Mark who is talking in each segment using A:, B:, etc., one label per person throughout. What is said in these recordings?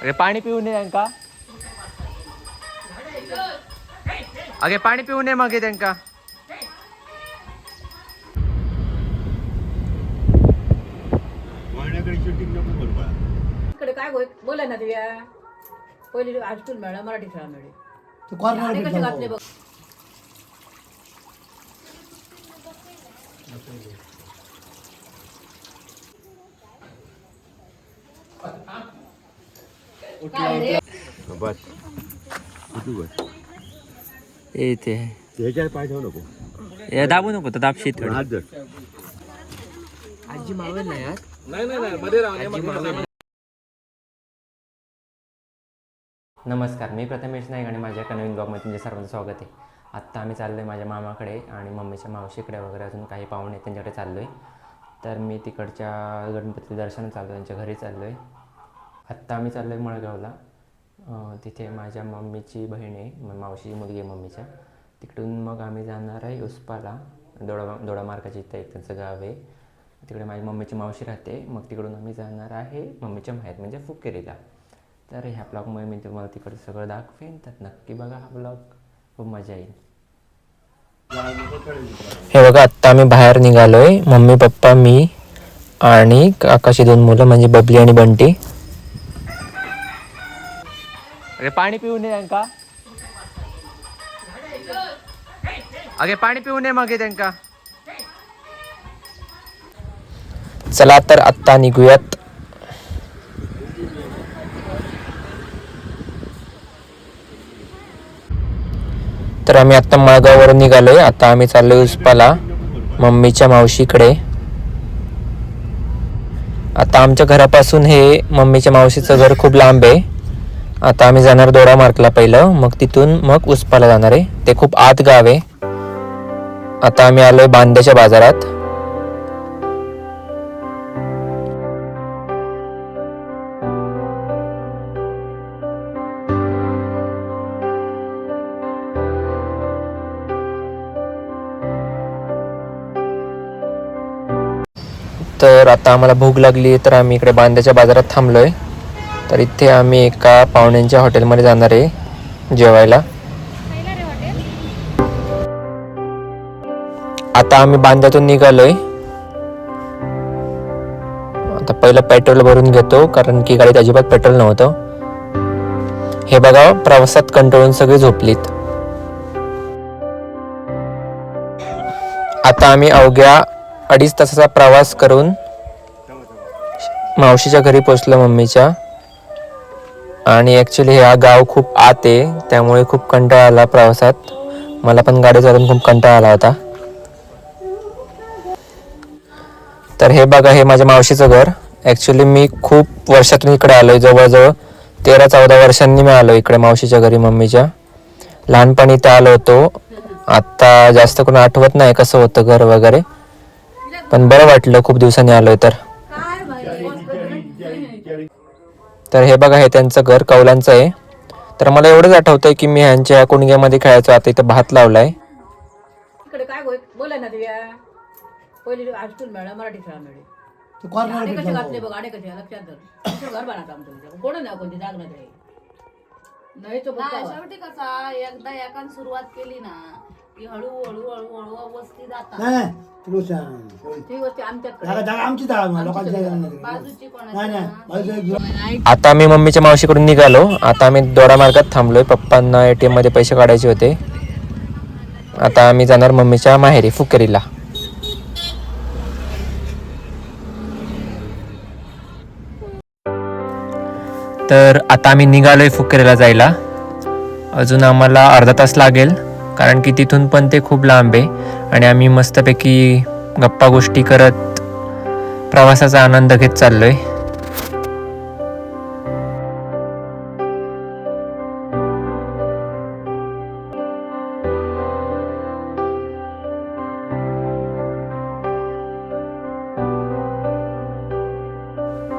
A: अगे पाणी पिऊ नये त्यांका. अगे पाणी पिऊ नये मग त्यांका.
B: इकडे काय बोला ना तुया पहिली हायस्कूल मिळाला मराठी शाळा मिळेल
C: तू कॉर्नर
B: कसे घातले बघ.
D: बस
A: ते
D: त्याच्यात पाय ठेवू नको.
A: दाबू नको तर दाबशी थोडी.
D: हात धर.
A: आजी मावेल ना यार. नमस्कार, मी प्रथमेश नाईक आणि माझ्या एका नवीन ब्लॉगमध्ये तुमच्या सर्वांचं स्वागत आहे. आत्ता आम्ही चाललो आहे माझ्या मामाकडे आणि मम्मीच्या मावशीकडे वगैरे अजून काही पाहुणे त्यांच्याकडे चाललो आहे. तर मी तिकडच्या गणपती दर्शनाला चाललो आहे, त्यांच्या घरी चाललो आहे. आत्ता आम्ही चाललो आहे मळगावला. तिथे माझ्या मम्मीची बहीण आहे, मावशीची मुलगी आहे मम्मीच्या. तिकडून मग आम्ही जाणार आहे उस्पाला, दोडामार्गाची इथं एक त्यांचं गाव आहे. तिकडे माझी मम्मीची मावशी राहते. मग तिकडून आम्ही जाणार आहे मम्मीच्या माहेर म्हणजे फुकेरीला. तर ह्या ब्लॉगमुळे मी तुम्हाला तिकडं सगळं दाखवेन, तर नक्की बघा हा ब्लॉग, खूप मजा येईल. हे बघा, आत्ता आम्ही बाहेर निघालो आहे, मम्मी पप्पा मी आणि काकाची 2 मुलं म्हणजे बबली आणि बंटी. अगे पाणी पिऊ नये त्यांका. अगे पाणी पिऊ नये मग त्यांका. चला तर आत्ता निघूयात. तर आम्ही आत्ता मळगाववरून निघालोय. आता आम्ही चाललोय उस्पाला मम्मीच्या मावशीकडे. आता आमच्या घरापासून हे मम्मीच्या मावशीचं घर खूप लांब आहे. आता आम्ही जाणार दोडामार्गला पहिलं, मग तिथून मग उस्पाला जाणार आहे. ते खूप आत गाव आहे. आता आम्ही आलोय बांद्याच्या बाजारात. तर आता आम्हाला भूक लागली, तर आम्ही इकडे बांद्याच्या बाजारात थांबलोय. तर इथे आम्ही एका पाहुण्यांच्या हॉटेलमध्ये जाणार आहे जेवायला. आता आम्ही बांद्यातून निघालोय. आता पहिलं पेट्रोल भरून घेतो, कारण की गाडीत अजिबात पेट्रोल नव्हतं. हे बघा, प्रवासात कंटाळून सगळे झोपलीत. आता आम्ही अवघ्या 2.5 तासाचा प्रवास करून मावशीच्या घरी पोचलो मम्मीच्या. आणि ॲक्च्युली हा गाव खूप आत आहे, त्यामुळे खूप कंटाळा आला प्रवासात. मला पण गाडी चालवून खूप कंटाळा आला होता. तर हे बघा, हे माझ्या मावशीचं घर. ॲक्च्युली मी खूप वर्षातून इकडे आलो आहे, जवळजवळ 13-14 वर्षांनी मी आलो इकडे मावशीच्या घरी मम्मीच्या. लहानपणी इथं आलो होतो. आत्ता जास्त कोण आठवत नाही कसं होतं घर वगैरे, पण बरं वाटलं खूप दिवसांनी आलोय तर. तर हे बघा, हे त्यांचं घर कौलांचं आहे. तर मला एवढंच आठवतंय की मी ह्यांच्या कुंडग्यामध्ये खेळायचो. आता इथं भात लावलाय.
B: इकडे काय बोला ना तुया पहिली हायस्कूल मिळाला मराठी शाळा मिळेल.
C: तू कॉर्नर
B: कसे घातले बघ, आडे कसे लक्षात धर. घर बनवता आमचं कोण नाही कोणती जाग नाही तो
E: शेवटी कसा एकदा एकान सुरुवात केली ना की हळूहळू वस्ती जातात.
C: नाही तुला सांग,
B: ती गोष्ट आमच्याकडे
C: जागा आमची जागा, लोकांची जागा नाही.
E: बाजूची
C: नाही नाही बाजूची
A: आता आम्ही मम्मीच्या मावशीकडून निघालो. आता आम्ही दोडामार्गात थांबलोय. पप्पांना ATM मध्ये पैसे काढायचे होते. आता आम्ही जाणार मम्मीच्या माहेरी फुकेरीला. तर आता आम्ही निघालोय फुकेरीला जायला. अजून आम्हाला अर्धा तास लागेल, कारण की तिथून पण ते खूप लांब आहे. आणि आम्ही मस्तपैकी गप्पा गोष्टी करत प्रवासाचा आनंद घेत चाललोय.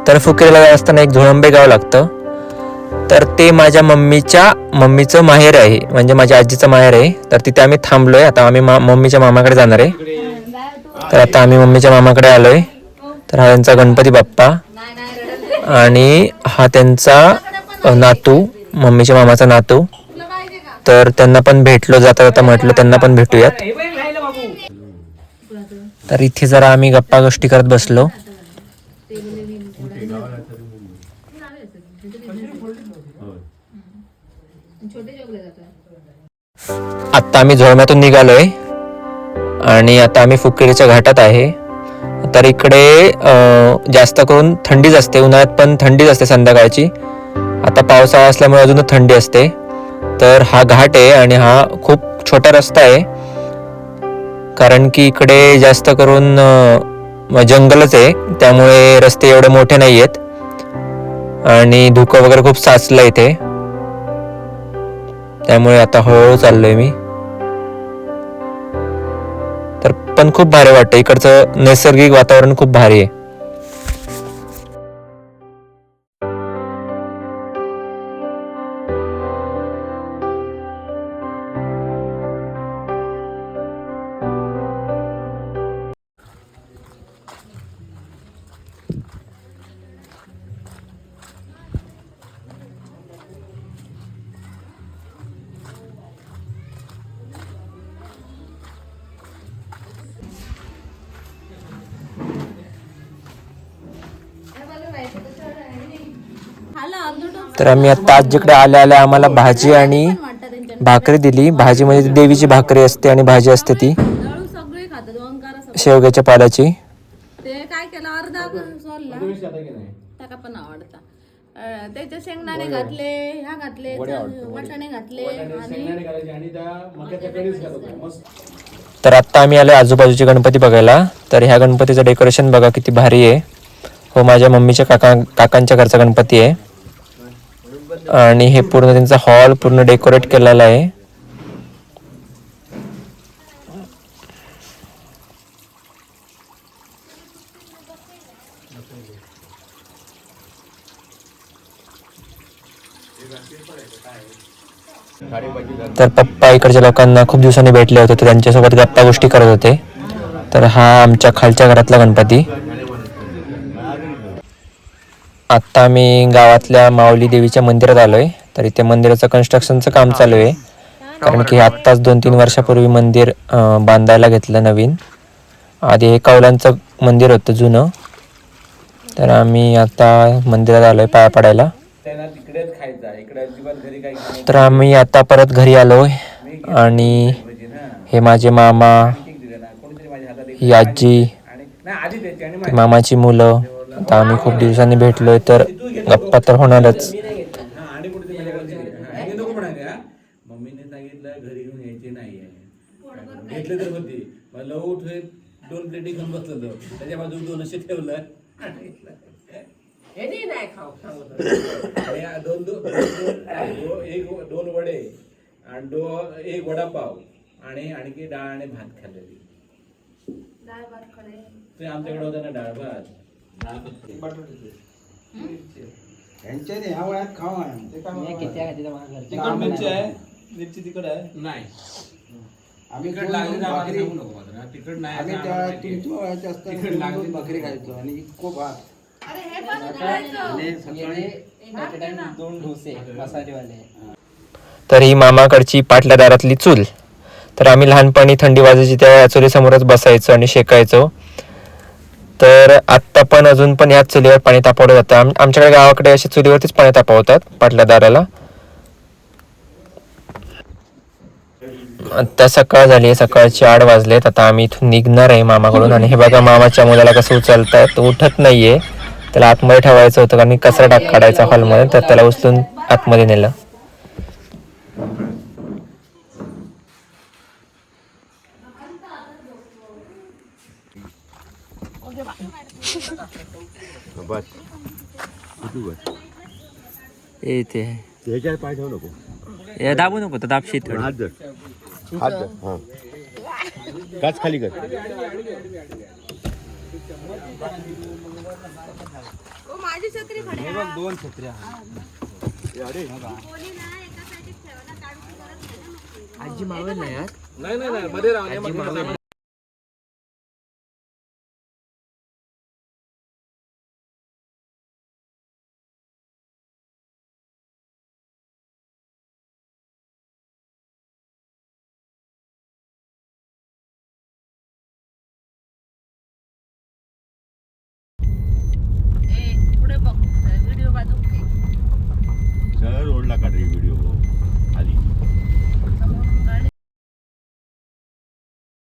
A: तर फुकेरीला जात असताना एक झोळंबे गाव लागतं. तर ते माझ्या मम्मीचं माहेर आहे, म्हणजे माझ्या आजीचं माहेर आहे. तर तिथे आम्ही थांबलोय. आता आम्ही मम्मीच्या मामाकडे जाणार आहे. तर आता आम्ही मम्मीच्या मामाकडे आलोय. तर हा त्यांचा गणपती बाप्पा आणि हा त्यांचा नातू, मम्मीच्या मामाचा नातू. तर त्यांना पण भेटलो, जाता जाता म्हटलं त्यांना पण भेटूयात. तर इथे जरा आम्ही गप्पा गोष्टी करत बसलो. आत्ता आम्ही झोळम्यातून निघालोय आणि आता आम्ही फुकेरीच्या घाटात आहे. तर इकडे जास्त करून थंडीच असते, उन्हाळ्यात पण थंडीच असते संध्याकाळची. आता पावसाळा असल्यामुळे अजून थंडी असते. तर हा घाट आहे आणि हा खूप छोटा रस्ता आहे, कारण की इकडे जास्त करून जंगलच आहे, त्यामुळे रस्ते एवढे मोठे नाही आहेत आणि धुकं वगैरे खूप साचलं इथे. त्यामुळे आता हळूहळू चाललोय मी. तर पण खूप भारी वाटतं, इकडचं नैसर्गिक वातावरण खूप भारी आहे. तर आम्ही आता आजीकडे आल्या आल्या आम्हाला भाजी आणि भाकरी दिली. भाजी म्हणजे देवीची भाकरी असते आणि भाजी असते ती
E: सगळे खातात ओंकार
A: शेवग्याच्या पाल्याची.
E: ते काय केलं अर्धा सोडला त्याका पण आवडता. त्याचे शेंगदाणे घातले, ह्या घातले, वाटाणे घातले आणि
A: तर आत्ता आम्ही आलो आजूबाजूचे गणपती बघायला. तर ह्या गणपतीचं डेकोरेशन बघा किती भारी आहे. हो, माझ्या मम्मीच्या काकांच्या घरचा गणपती आहे आणि हे पूर्ण त्यांचा हॉल पूर्ण डेकोरेट केलेला आहे. तर पप्पा इकडच्या लोकांना खूप दिवसांनी भेटले होते, तर त्यांच्यासोबत गप्पा गोष्टी करत होते. तर हा आमच्या खालच्या घरातला गणपती. आत्ता आम्ही गावातल्या माऊली देवीच्या मंदिरात आलोय. तर इथे मंदिराचं कन्स्ट्रक्शनचं काम चालू आहे, कारण की आत्ताच 2-3 वर्षापूर्वी मंदिर बांधायला घेतलं नवीन. आधी हे कौलांचं मंदिर होतं जुनं. तर आम्ही आता मंदिरात आलोय पाया पडायला. तर आम्ही आता परत घरी आलोय आणि हे माझे मामा, ही आजी, मामाची मुलं. आता आम्ही खूप दिवसांनी भेटलोय तर गप्पा तर होणारच.
D: मम्मीने सांगितलं घरी घेऊन यायचे नाहीये, घेतले तर होती लवट 2 प्लेटी घेऊन बसलो, त्याच्या बाजू 2 असे ठेवलं दोन वडे आणि 1 वडापाव आणि आणखी डाळ आणि भात खाल्लेली. ते आमच्याकडे होतं ना डाळ भात.
C: ह्या वयात खावा
D: तिखट मिरची आहे, मिरची तिखट आहे नाही.
C: आम्ही
D: तिखट लागली तर भाकरी सांगू नको मात्र. तिखट नाही
C: आम्ही त्या 3 वयाच्या असताना भाकरी खायचो आणि इतको भात आणि सकाळी
A: 2 डोसे मसालेवाले. तर ही मामाकडची पाटल्या दारातली चूल. तर आम्ही लहानपणी थंडी वाजायची तेव्हा या चुलीसमोरच बसायचो आणि शेकायचो. तर आत्ता पण अजून पण याच चुलीवर पाणी तापवलं जातं. आमच्याकडे गावाकडे अशी चुलीवरतीच पाणी तापवतात पाटल्या दाराला. आता सकाळ झाली, सकाळचे 8 वाजलेत. आता आम्ही इथून निघणार आहे मामाकडून. आणि हे बघा मामाच्या मुलाला कसं उचलतात, उठत नाहीये. त्याला आतमध्ये ठेवायचं होतं कारण कचरा काढायचा हॉलमध्ये, तर त्याला उचलून आतमध्ये नेलं. इथे
F: त्याच्यावर पाय ठेवू नको,
A: दाबू नको, तर दाबशी थोडी.
F: हात धर, हात धर. हां, काच खाली कर.
E: माझी छत्री
D: 2 छत्र्या.
A: आजी मावेल ना यार.
D: नाही मध्ये राहून